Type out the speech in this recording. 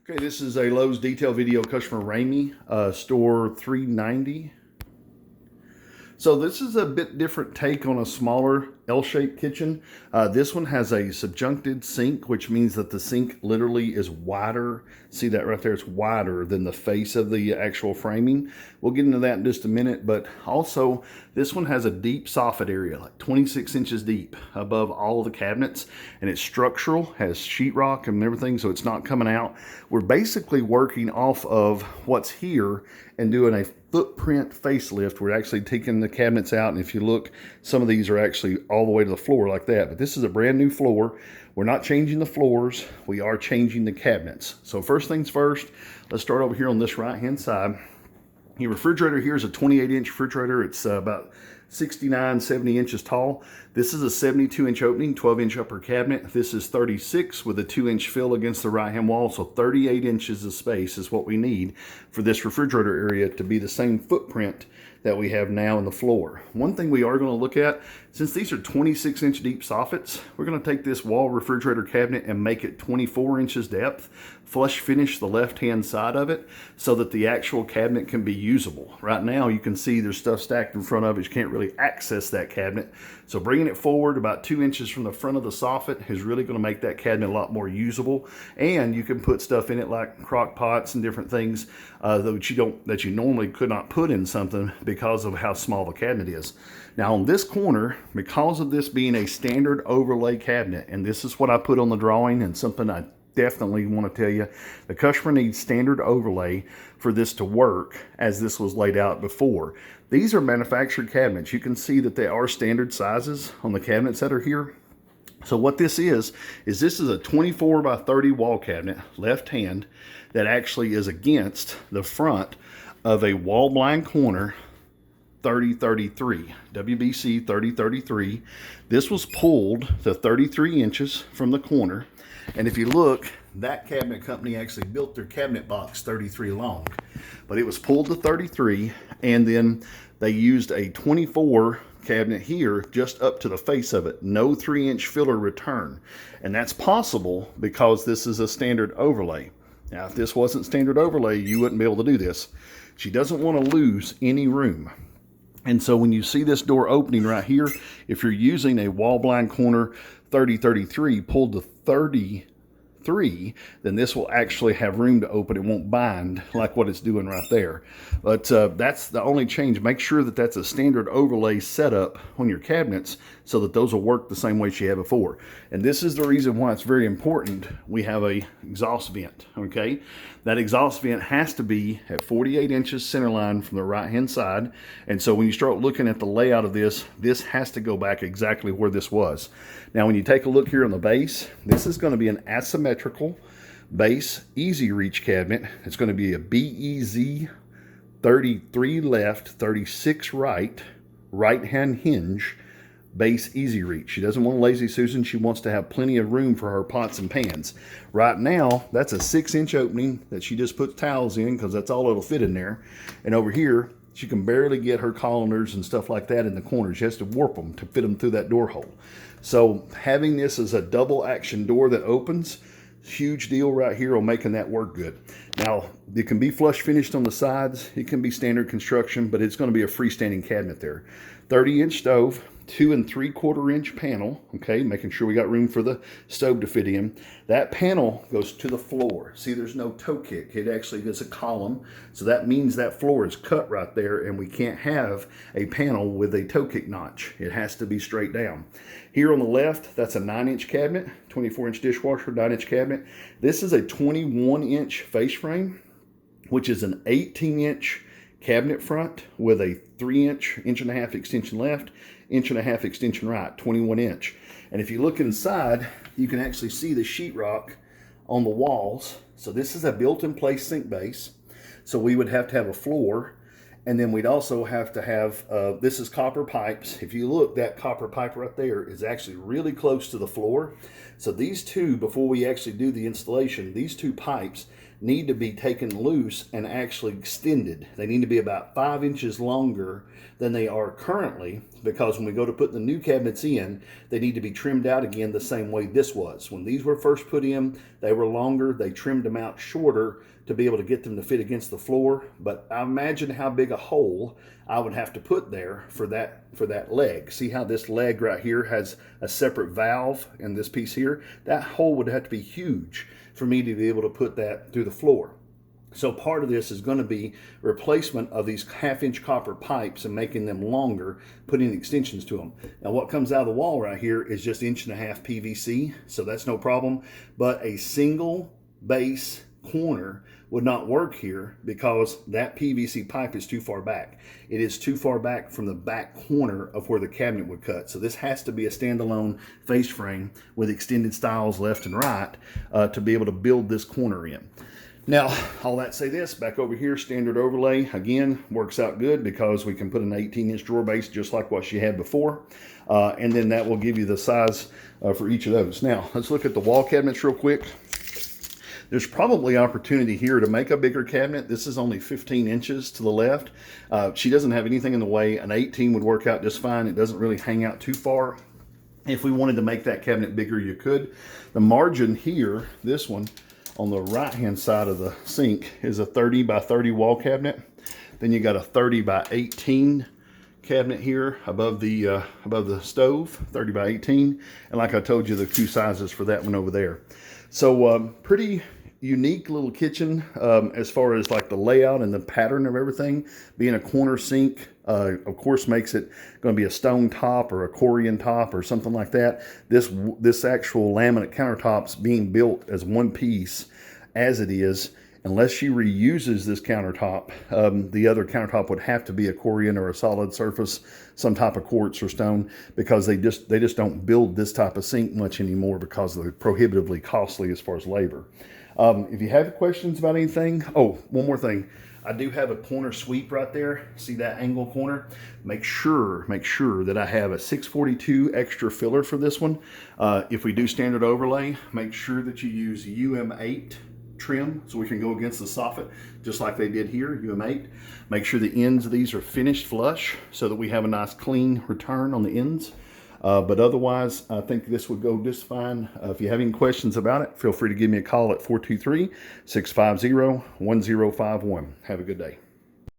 Okay, this is a Lowe's detail video, customer Ramey, store 390. So this is a bit different take on a smaller L-shaped kitchen. This one has a subjuncted sink, which means that the sink literally is wider. See that right there? It's wider than the face of the actual framing. We'll get into that in just a minute, but also this one has a deep soffit area, like 26 inches deep above all of the cabinets, and it's structural, has sheetrock and everything, so it's not coming out. We're basically working off of what's here and doing a footprint facelift. We're actually taking the cabinets out, and if you look, some of these are actually all the way to the floor like that, but this is a brand new floor. We're not changing the floors, we are changing the cabinets. So first things first, let's start over here on this right hand side. Your refrigerator here is a 28-inch refrigerator. It's about 69, 70 inches tall. This is a 72-inch opening, 12-inch upper cabinet. This is 36 with a 2-inch fill against the right-hand wall, so 38 inches of space is what we need for this refrigerator area to be the same footprint that we have now in the floor. One thing we are going to look at, since these are 26-inch deep soffits, we're going to take this wall refrigerator cabinet and make it 24 inches depth, flush finish the left-hand side of it so that the actual cabinet can be usable. Right now you can see there's stuff stacked in front of it. You can't really access that cabinet. So bringing it forward about 2 inches from the front of the soffit is really going to make that cabinet a lot more usable. And you can put stuff in it like crock pots and different things that you normally could not put in something because of how small the cabinet is. Now on this corner, because of this being a standard overlay cabinet, and this is what I put on the drawing and something I definitely want to tell you, the customer needs standard overlay for this to work as this was laid out before. These are manufactured cabinets. You can see that they are standard sizes on the cabinets that are here. So what this is this is a 24 by 30 wall cabinet, left hand, that actually is against the front of a wall blind corner 3033, WBC 3033. This was pulled to 33 inches from the corner. And if you look, that cabinet company actually built their cabinet box 33 long, but it was pulled to 33, and then they used a 24 cabinet here just up to the face of it. No 3-inch filler return. And that's possible because this is a standard overlay. Now, if this wasn't standard overlay, you wouldn't be able to do this. She doesn't want to lose any room. And so when you see this door opening right here, if you're using a wall blind corner 3033 pulled to 33, then this will actually have room to open. It won't bind like what it's doing right there. But that's the only change. Make sure that that's a standard overlay setup on your cabinets so that those will work the same way she had before. And this is the reason why it's very important we have a exhaust vent, okay? That exhaust vent has to be at 48 inches center line from the right-hand side. And so when you start looking at the layout of this, this has to go back exactly where this was. Now, when you take a look here on the base, this is going to be an asymmetrical base easy reach cabinet. It's going to be a BEZ 33 left, 36 right hand hinge base easy reach. She doesn't want a lazy Susan. She wants to have plenty of room for her pots and pans. Right now, that's a 6-inch opening that she just puts towels in because that's all it'll fit in there. And over here, she can barely get her colanders and stuff like that in the corners. She has to warp them to fit them through that door hole. So having this as a double action door that opens, huge deal right here on making that work good. Now, it can be flush finished on the sides. It can be standard construction, but it's going to be a freestanding cabinet there. 30-inch stove, 2 3/4-inch panel, okay, making sure we got room for the stove to fit in. That panel goes to the floor. See, there's no toe kick. It actually is a column, so that means that floor is cut right there, and we can't have a panel with a toe kick notch. It has to be straight down. Here on the left, that's a 9-inch cabinet, 24-inch dishwasher, 9-inch cabinet. This is a 21-inch face frame, which is an 18-inch cabinet front with a 3-inch, 1.5-inch extension left, 1.5-inch extension right, 21-inch. And if you look inside, you can actually see the sheetrock on the walls. So this is a built-in place sink base. So we would have to have a floor, and then we'd also have to have, this is copper pipes. If you look, that copper pipe right there is actually really close to the floor. So these two, before we actually do the installation, these two pipes need to be taken loose and actually extended. They need to be about 5 inches longer than they are currently, because when we go to put the new cabinets in, they need to be trimmed out again the same way this was. When these were first put in, they were longer. They trimmed them out shorter to be able to get them to fit against the floor. But I imagine how big a hole I would have to put there for that leg. See how this leg right here has a separate valve in this piece here? That hole would have to be huge for me to be able to put that through the floor. So part of this is going to be replacement of these 1/2-inch copper pipes and making them longer, putting extensions to them. Now what comes out of the wall right here is just 1.5 PVC, so that's no problem. But a single base corner would not work here because that PVC pipe is too far back. It is too far back from the back corner of where the cabinet would cut. So this has to be a standalone face frame with extended stiles left and right to be able to build this corner in. Now, all that say this, back over here, standard overlay, again, works out good because we can put an 18-inch drawer base just like what she had before. And then that will give you the size for each of those. Now, let's look at the wall cabinets real quick. There's probably opportunity here to make a bigger cabinet. This is only 15 inches to the left. She doesn't have anything in the way. An 18 would work out just fine. It doesn't really hang out too far. If we wanted to make that cabinet bigger, you could. The margin here, this one, on the right-hand side of the sink is a 30 by 30 wall cabinet. Then you got a 30 by 18 cabinet here above the stove, 30 by 18. And like I told you, the two sizes for that one over there. So pretty unique little kitchen as far as like the layout and the pattern of everything. Being a corner sink, of course, makes it going to be a stone top or a Corian top or something like that. This actual laminate countertop's being built as one piece as it is. Unless she reuses this countertop, the other countertop would have to be a Corian or a solid surface, some type of quartz or stone, because they just don't build this type of sink much anymore because they're prohibitively costly as far as labor. If you have questions about anything, oh, one more thing. I do have a corner sweep right there. See that angle corner? Make sure that I have a 642 extra filler for this one. If we do standard overlay, make sure that you use UM8 trim so we can go against the soffit just like they did here, UM8. Make sure the ends of these are finished flush so that we have a nice clean return on the ends. But otherwise, I think this would go just fine. If you have any questions about it, feel free to give me a call at 423-650-1051. Have a good day.